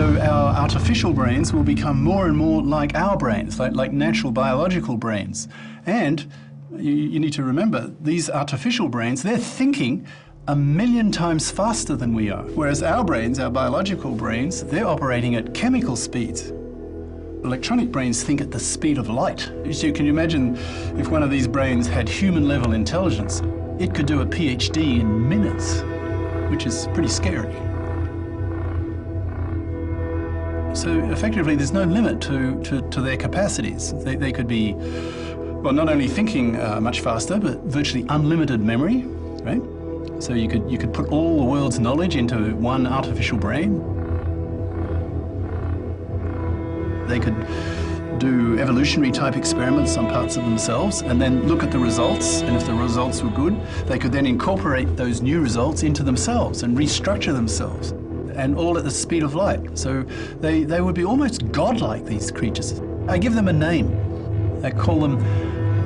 So our artificial brains will become more and more like our brains, like natural biological brains. And you need to remember, these artificial brains, they're thinking 1,000,000 times faster than we are. Whereas our brains, our biological brains, they're operating at chemical speeds. Electronic brains think at the speed of light. So can you imagine if one of these brains had human-level intelligence, it could do a PhD in minutes, which is pretty scary. So effectively, there's no limit to their capacities. They could be, well, not only thinking much faster, but virtually unlimited memory, right? So you could put all the world's knowledge into one artificial brain. They could do evolutionary type experiments on parts of themselves and then look at the results, and if the results were good, they could then incorporate those new results into themselves and restructure themselves, and all at the speed of light. So they would be almost godlike, these creatures. I give them a name. I call them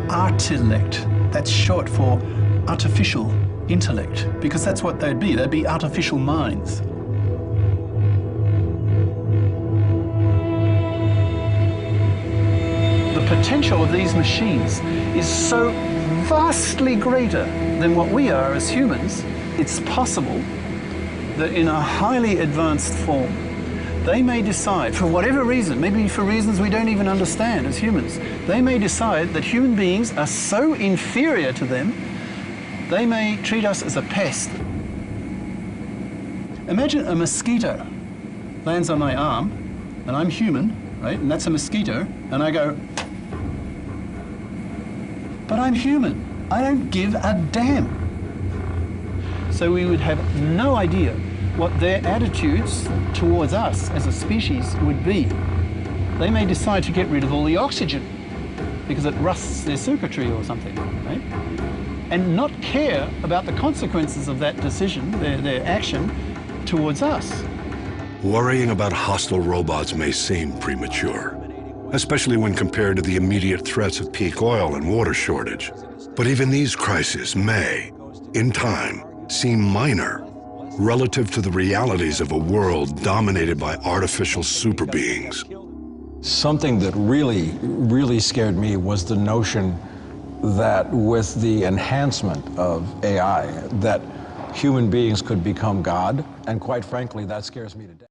artillect. That's short for artificial intellect, because that's what they'd be. They'd be artificial minds. The potential of these machines is so vastly greater than what we are as humans. It's possible that in a highly advanced form, they may decide, for whatever reason, maybe for reasons we don't even understand as humans, they may decide that human beings are so inferior to them, they may treat us as a pest. Imagine a mosquito lands on my arm, and I'm human, right? And that's a mosquito, and I go, but I'm human. I don't give a damn. So we would have no idea what their attitudes towards us as a species would be. They may decide to get rid of all the oxygen because it rusts their circuitry or something, right? And not care about the consequences of that decision, their action, towards us. Worrying about hostile robots may seem premature, especially when compared to the immediate threats of peak oil and water shortage. But even these crises may, in time, seem minor relative to the realities of a world dominated by artificial super beings. Something that really scared me was the notion that with the enhancement of AI, that human beings could become God, and quite frankly, that scares me to death.